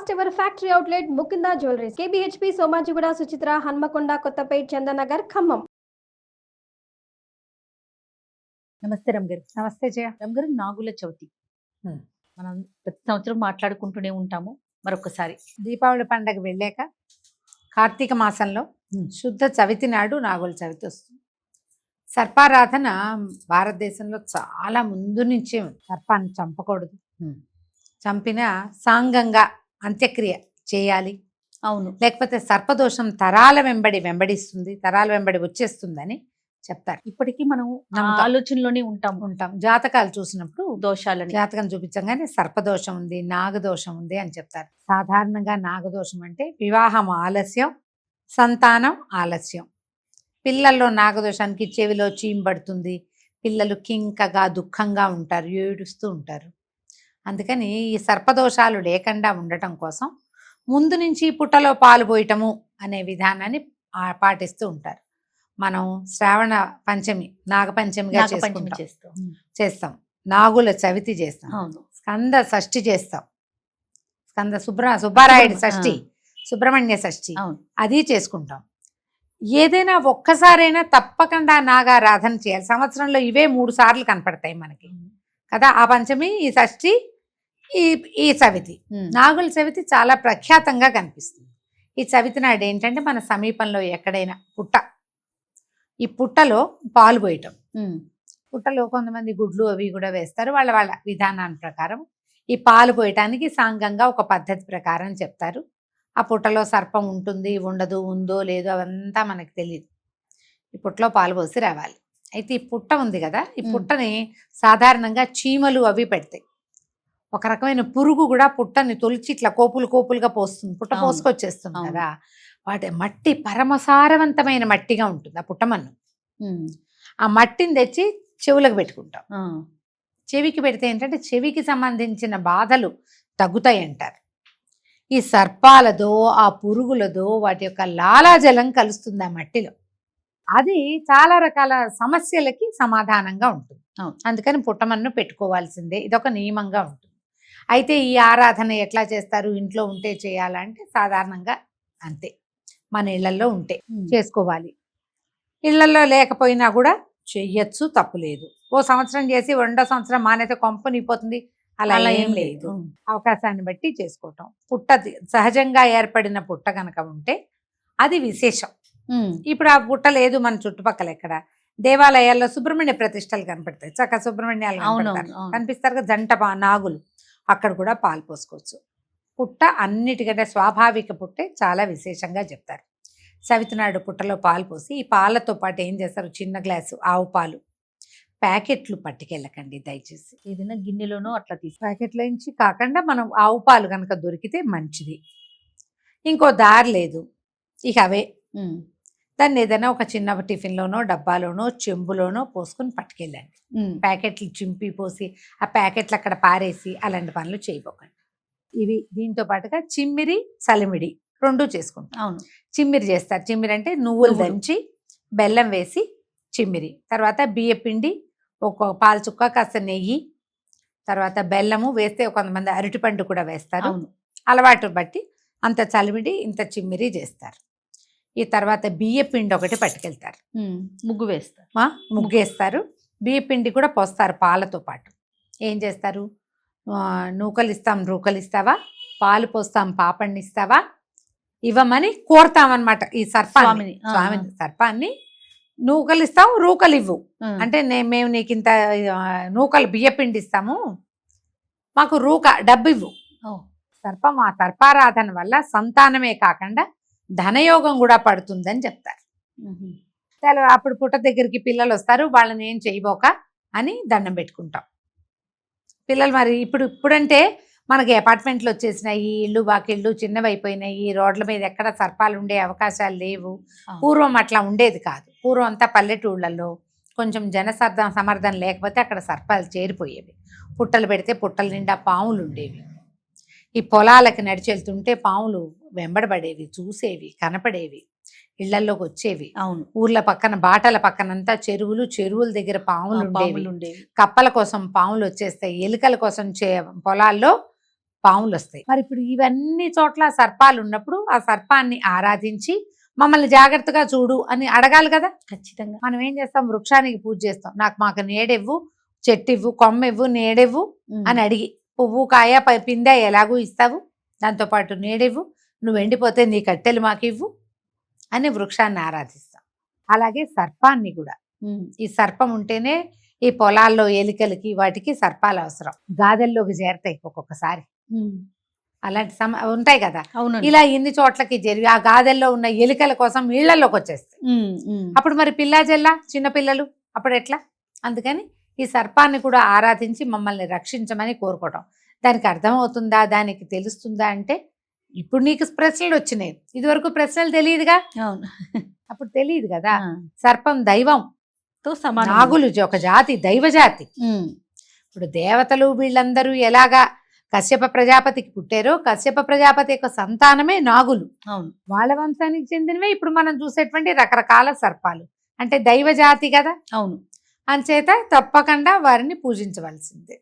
First ever factory outlet Mukunda jewelleries KBHP Somajiguda Suchitra Hanamkonda Kothapet Chandanagar Khammam. నమస్తే రమ్ గారు. నమస్తే జయ. రమ్ గారు, నాగుల చవితి మనం ప్రతి సంవత్సరం మాట్లాడుకుంటూనే ఉంటాము. మరొకసారి దీపావళి పండగ వెళ్ళాక కార్తీక మాసంలో శుద్ధ చవితి నాడు నాగుల చవితి వస్తుంది. సర్పారాధన భారతదేశంలో చాలా ముందు నుంచే ఉంది. సర్పాన్ని చంపకూడదు, చంపిన సాంగంగా అంత్యక్రియ చేయాలి. అవును, లేకపోతే సర్పదోషం తరాల వెంబడిస్తుంది, తరాల వెంబడి వచ్చేస్తుందని చెప్తారు. ఇప్పటికీ మనం నమ్ముతాం. ఆలోచనలోనే ఉంటాం. జాతకాలు చూసినప్పుడు దోషాలని జాతకం చూపించగానే సర్పదోషం ఉంది, నాగదోషం ఉంది అని చెప్తారు. సాధారణంగా నాగదోషం అంటే వివాహం ఆలస్యం, సంతానం ఆలస్యం. పిల్లల్లో నాగదోషానికి చెవిలో చీంబడుతుంది, పిల్లలు కింకగా దుఃఖంగా ఉంటారు, ఏడుస్తూ ఉంటారు. అందుకని ఈ సర్పదోషాలు లేకుండా ఉండటం కోసం ముందు నుంచి పుట్టలో పాలు పోయటము అనే విధానాన్ని పాటిస్తూ ఉంటారు. మనం శ్రావణ పంచమి నాగపంచమిగా చేస్తాం, నాగుల చవితి చేస్తాం, స్కంద షష్ఠి చేస్తాం, స్కంద సుబ్బారాయుడు షష్ఠి, సుబ్రహ్మణ్య షష్ఠి అది చేసుకుంటాం. ఏదైనా ఒక్కసారైనా తప్పకుండా నాగారాధన చేయాలి. సంవత్సరంలో ఇవే 3 సార్లు కనపడతాయి మనకి కదా, ఆ పంచమి, ఈ షష్ఠి, ఈ చవితి. నాగుల చవితి చాలా ప్రఖ్యాతంగా కనిపిస్తుంది. ఈ చవితి నాడు ఏంటంటే మన సమీపంలో ఎక్కడైనా ఈ పుట్టలో పాలు పోయటం, పుట్టలో కొంతమంది గుడ్లు అవి కూడా వేస్తారు, వాళ్ళ విధానాన్ని ప్రకారం. ఈ పాలు పోయటానికి సాంగంగా ఒక పద్ధతి ప్రకారం చెప్తారు. ఆ పుట్టలో సర్పం ఉంటుంది, ఉండదు, ఉందో లేదో అవంతా మనకు తెలియదు. ఈ పుట్టలో పాలు పోసి రావాలి. అయితే ఈ పుట్ట ఉంది కదా, ఈ పుట్టని సాధారణంగా చీమలు అవి పెడతాయి. ఒక రకమైన పురుగు కూడా పుట్టని తొలిచి ఇట్లా కోపులుగా పోస్తుంది, పుట్ట పోసుకొచ్చేస్తుంది కదా. వాటి మట్టి పరమసారవంతమైన మట్టిగా ఉంటుంది ఆ పుట్టమన్ను. ఆ మట్టిని తెచ్చి చెవులకు పెట్టుకుంటాం. చెవికి పెడితే ఏంటంటే చెవికి సంబంధించిన బాధలు తగ్గుతాయి అంటారు. ఈ సర్పాలదో ఆ పురుగులదో వాటి యొక్క లాలాజలం కలుస్తుంది ఆ మట్టిలో. అది చాలా రకాల సమస్యలకి సమాధానంగా ఉంటుంది. అందుకని పుట్టమన్ను పెట్టుకోవాల్సిందే, ఇదొక నియమంగా ఉంటుంది. అయితే ఈ ఆరాధన ఎట్లా చేస్తారు? ఇంట్లో ఉంటే చేయాలంటే సాధారణంగా అంతే, మన ఇళ్లలో ఉంటే చేసుకోవాలి. ఇళ్లలో లేకపోయినా కూడా చెయ్యొచ్చు, తప్పులేదు. ఓ సంవత్సరం చేసి 2వ సంవత్సరం మానేస్తే కొంపనిపోతుంది, అలా ఏం లేదు. అవకాశాన్ని బట్టి చేసుకోవటం. పుట్ట సహజంగా ఏర్పడిన పుట్ట కనుక ఉంటే అది విశేషం. ఇప్పుడు ఆ పుట్ట లేదు మన చుట్టుపక్కల ఎక్కడ, దేవాలయాల్లో సుబ్రహ్మణ్య ప్రతిష్టలు కనపడతాయి, చక్క సుబ్రహ్మణ్యాలు కనిపిస్తారు కదా, జంట నాగులు, అక్కడ కూడా పాలు పోసుకోవచ్చు. పుట్ట అన్నిటికంటే స్వాభావిక పుట్టే చాలా విశేషంగా చెప్తారు. చవితినాడు పుట్టలో పాలు పోసి, ఈ పాలతో పాటు ఏం చేస్తారు, చిన్న గ్లాసు ఆవు పాలు, ప్యాకెట్లు పట్టుకెళ్ళకండి దయచేసి. ఏదైనా గిన్నెలోనో అట్లా ప్యాకెట్లో నుంచి కాకుండా మనం ఆవు పాలు కనుక దొరికితే మంచిది. ఇంకో దారి లేదు, ఇక అవే. దాన్ని ఏదైనా ఒక చిన్న టిఫిన్లోనో డబ్బాలోనో చెంబులోనో పోసుకొని పట్టుకెళ్ళండి. ప్యాకెట్లు చింపి పోసి ఆ ప్యాకెట్లు అక్కడ పారేసి అలాంటి పనులు చేయబోకండి. ఇవి దీంతో పాటుగా చిమ్మిరి, చలిమిడి 2 చేసుకుంటాం. అవును, చిమ్మిరి చేస్తారు. చిమ్మిరి అంటే నువ్వులు దంచి బెల్లం వేసి చిమ్మిరి, తర్వాత బియ్యపిండి, ఒక పాలు చుక్క, కాస్త నెయ్యి, తర్వాత బెల్లము వేస్తే కొంతమంది అరటిపండు కూడా వేస్తారు. అలవాటు బట్టి అంత చలిమిడి ఇంత చిమ్మిరి చేస్తారు. ఈ తర్వాత బియ్యపిండి ఒకటి పట్టుకెళ్తారు, ముగ్గేస్తారు. బియ్యపిండి కూడా పోస్తారు పాలతో పాటు. ఏం చేస్తారు, నూకలు ఇస్తాం, రూకలు ఇస్తావా, పాలు పోస్తాం, పాపడిని ఇస్తావా, ఇవ్వమని కోరుతామన్నమాట. ఈ సర్పాన్ని నూకలు ఇస్తాం, రూకలు ఇవ్వు అంటే మేము నీకు ఇంత నూకలు బియ్యపిండి ఇస్తాము, మాకు డబ్బు ఇవ్వు. ఆ సర్పారాధన వల్ల సంతానమే కాకుండా ధనయోగం కూడా పడుతుందని చెప్తారు. అప్పుడు పుట్ట దగ్గరికి పిల్లలు వస్తారు, వాళ్ళని ఏం చేయబోక అని దండం పెట్టుకుంటాం. పిల్లలు మరి ఇప్పుడంటే మనకి అపార్ట్మెంట్లు వచ్చేసినాయి, ఇళ్ళు వాకిళ్ళు చిన్నవైపోయినాయి, రోడ్ల మీద ఎక్కడ సర్పాలు ఉండే అవకాశాలు లేవు. పూర్వం అట్లా ఉండేది కాదు. పూర్వం అంతా పల్లెటూళ్ళల్లో కొంచెం సమర్థం లేకపోతే అక్కడ సర్పాలు చేరిపోయేవి. పుట్టలు పెడితే పుట్టల నిండా పాములు ఉండేవి. ఈ పొలాలకి నడిచి వెళ్తుంటే పాములు వెంబడబడేవి, చూసేవి, కనపడేవి, ఇళ్లలోకి వచ్చేవి. ఊర్ల పక్కన బాటల పక్కనంతా చెరువుల దగ్గర పాములు ఉండేవి. కప్పల కోసం పాములు వచ్చేస్తాయి, ఎలుకల కోసం పొలాల్లో పాములు వస్తాయి. మరి ఇప్పుడు ఇవన్నీ చోట్ల సర్పాలు ఉన్నప్పుడు ఆ సర్పాన్ని ఆరాధించి మమ్మల్ని జాగ్రత్తగా చూడు అని అడగాలి కదా. ఖచ్చితంగా. మనం ఏం చేస్తాం, వృక్షానికి పూజ చేస్తాం, మాకు నీడెవ్వు, చెట్టు ఇవ్వు, కొమ్మ ఇవ్వు, నీడెవ్వు అని అడిగి, పువ్వు కాయ పిందె ఎలాగూ ఇస్తావు, దాంతోపాటు నీడెవ్వు, నువ్వు ఎండిపోతే నీ కట్టెలు మాకు ఇవ్వు అని వృక్షాన్ని ఆరాధిస్తాం. అలాగే సర్పాన్ని కూడా, ఈ సర్పం ఉంటేనే ఈ పొలాల్లో ఎలికలకి వాటికి సర్పాలు అవసరం, గాదెల్లోకి చేరతాయి ఒక్కొక్కసారి, అలాంటి ఉంటాయి కదా. అవును. ఇలా ఇన్ని చోట్లకి జరిగి ఆ గాదెల్లో ఉన్న ఎలికల కోసం ఇళ్లలోకి వచ్చేస్తాయి. అప్పుడు మరి పిల్లా జల్లా చిన్న పిల్లలు అప్పుడు ఎట్లా? అందుకని ఈ సర్పాన్ని కూడా ఆరాధించి మమ్మల్ని రక్షించమని కోరుకోవటం. దానికి అర్థమవుతుందా, దానికి తెలుస్తుందా అంటే, ఇప్పుడు నీకు ప్రశ్నలు వచ్చినాయి, ఇదివరకు ప్రశ్నలు తెలియదుగా. అవును. అప్పుడు తెలియదు కదా. సర్పం దైవంతో సమానం, నాగులు ఒక జాతి, దైవ జాతి. ఇప్పుడు దేవతలు వీళ్ళందరూ ఎలాగా కశ్యప ప్రజాపతికి పుట్టారో, కశ్యప ప్రజాపతి యొక్క సంతానమే నాగులు. అవును. వాళ్ళ వంశానికి చెందినవే ఇప్పుడు మనం చూసేటువంటి రకరకాల సర్పాలు, అంటే దైవ జాతి కదా. అవును. అంచేత తప్పకుండా వారిని పూజించవలసిందే.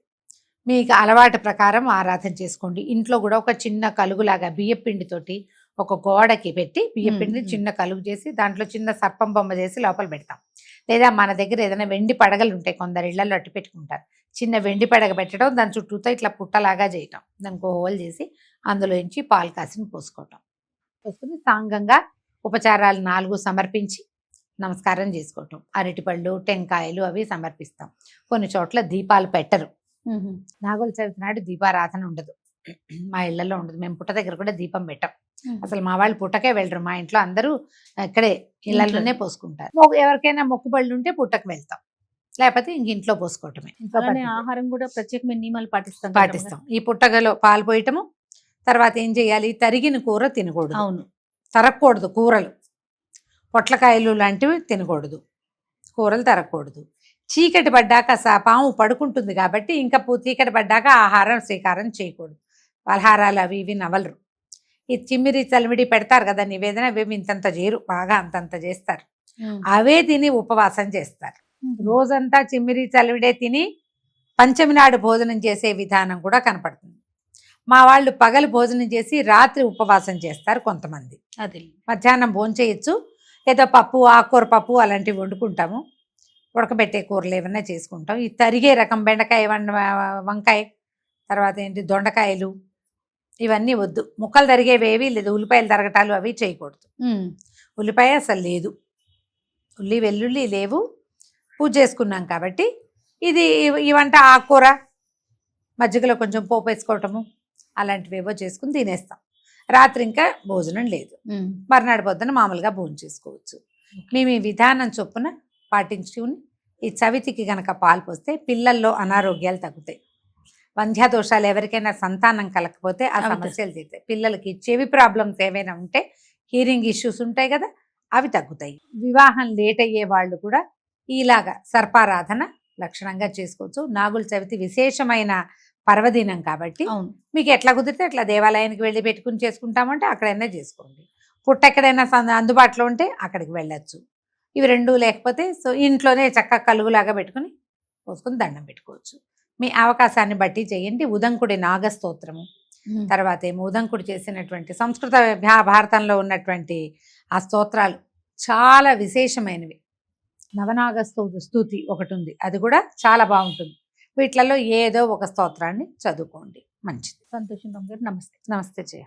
మీకు అలవాటు ప్రకారం ఆరాధన చేసుకోండి. ఇంట్లో కూడా ఒక చిన్న కలుగులాగా బియ్యపిండితోటి ఒక గోడకి పెట్టి బియ్యపిండిని చిన్న కలుగు చేసి దాంట్లో చిన్న సర్పం బొమ్మ చేసి లోపల పెడతాం. లేదా మన దగ్గర ఏదైనా వెండి పడగలు ఉంటాయి, కొందరు ఇళ్లలో అట్టు పెట్టుకుంటారు, చిన్న వెండి పడగ పెట్టడం, దాని చుట్టూతో ఇట్లా పుట్టలాగా చేయటం, దానికి హోల్ చేసి అందులో నుంచి పాలు కాసిని పోసుకోవటం, పోసుకుని సాంగంగా ఉపచారాలు 4 సమర్పించి నమస్కారం చేసుకోవటం. అరటిపళ్ళు, టెంకాయలు అవి సమర్పిస్తాం. కొన్ని చోట్ల దీపాలు పెట్టరు, నాగుల చవితి నాడు దీపారాధన ఉండదు, మా ఇళ్లలో ఉండదు. మేము పుట్ట దగ్గర కూడా దీపం పెట్టం, అసలు మా వాళ్ళు పుట్టకే వెళ్ళరు. మా ఇంట్లో అందరూ ఇక్కడే ఇళ్లలోనే పోసుకుంటారు. ఎవరికైనా మొక్కుబళ్ళు ఉంటే పుట్టకు వెళ్తాం, లేకపోతే ఇంక ఇంట్లో పోసుకోవటమే. ఆహారం కూడా ప్రత్యేకమైన నియమాలు పాటిస్తాం. ఈ పుట్టగలో పాలు పోయటము, తర్వాత ఏం చేయాలి, తరిగిన కూర తినకూడదు. అవును. తరగకూడదు కూరలు, పొట్లకాయలు లాంటివి తినకూడదు, కూరలు తరగకూడదు. చీకటి పడ్డాక పాము పడుకుంటుంది కాబట్టి ఇంకా చీకటి పడ్డాక ఆహారం స్వీకారం చేయకూడదు. పలహారాలు అవి ఇవి నవలరు. ఈ చిమ్మిరి చలిమిడి పెడతారు కదా నివేదన, అవి ఇంతంత చేయరు, బాగా అంతంత చేస్తారు, అవే తిని ఉపవాసం చేస్తారు. రోజంతా చిమ్మిరి చలివిడే తిని పంచమి నాడు భోజనం చేసే విధానం కూడా కనపడుతుంది. మా వాళ్ళు పగలు భోజనం చేసి రాత్రి ఉపవాసం చేస్తారు కొంతమంది. అదే మధ్యాహ్నం భోంచేయచ్చు, ఏదో పప్పు, ఆకుకూర పప్పు అలాంటివి వండుకుంటాము, ఉడకబెట్టే కూరలు ఏమన్నా చేసుకుంటాం. ఈ తరిగే రకం బెండకాయ, వంకాయ, తర్వాత ఏంటి దొండకాయలు, ఇవన్నీ వద్దు. ముక్కలు తరిగేవేవి లేదు, ఉల్లిపాయలు తరగటాలు అవి చేయకూడదు. ఉల్లిపాయ అసలు లేదు, ఉల్లి వెల్లుల్లి లేవు, పూజ చేసుకున్నాం కాబట్టి. ఈ వంట ఆకుకూర మజ్జిగలో కొంచెం పోపు వేసుకోవటము అలాంటివేవో చేసుకుని తినేస్తాం. రాత్రి ఇంకా భోజనం లేదు, మర్నాడు పొద్దున మామూలుగా భోజనం చేసుకోవచ్చు. మేము ఈ విధానం చొప్పున పాటించుకుని ఈ చవితికి గనక పాలు పోస్తే పిల్లల్లో అనారోగ్యాలు తగ్గుతాయి. వంధ్యాదోషాలు ఎవరికైనా సంతానం కలకపోతే ఆ సమస్యలు తీరుతాయి. పిల్లలకి చెవి ప్రాబ్లమ్స్ ఏవైనా ఉంటే, హీరింగ్ ఇష్యూస్ ఉంటాయి కదా, అవి తగ్గుతాయి. వివాహం లేట్ అయ్యే వాళ్ళు కూడా ఇలాగా సర్పారాధన లక్షణంగా చేసుకోవచ్చు. నాగుల చవితి విశేషమైన పర్వదినం కాబట్టి మీకు ఎట్లా కుదిరితే అట్లా దేవాలయానికి వెళ్ళి పెట్టుకుని చేసుకుంటామంటే అక్కడైనా చేసుకోండి. పుట్ట ఎక్కడైనా అందుబాటులో ఉంటే అక్కడికి వెళ్ళచ్చు. ఇవి రెండూ లేకపోతే సో ఇంట్లోనే చక్కగా కలుగులాగా పెట్టుకుని పోసుకుని దండం పెట్టుకోవచ్చు. మీ అవకాశాన్ని బట్టి చేయండి. ఉదంకుడి నాగస్తోత్రము, తర్వాత ఏమో ఉదంకుడు చేసినటువంటి సంస్కృత భారతంలో ఉన్నటువంటి ఆ స్తోత్రాలు చాలా విశేషమైనవి. నవనాగస్తూతి ఒకటి ఉంది, అది కూడా చాలా బాగుంటుంది. వీటిలలో ఏదో ఒక స్తోత్రాన్ని చదువుకోండి, మంచిది. సంతోషం. నమస్తే. నమస్తే జయ.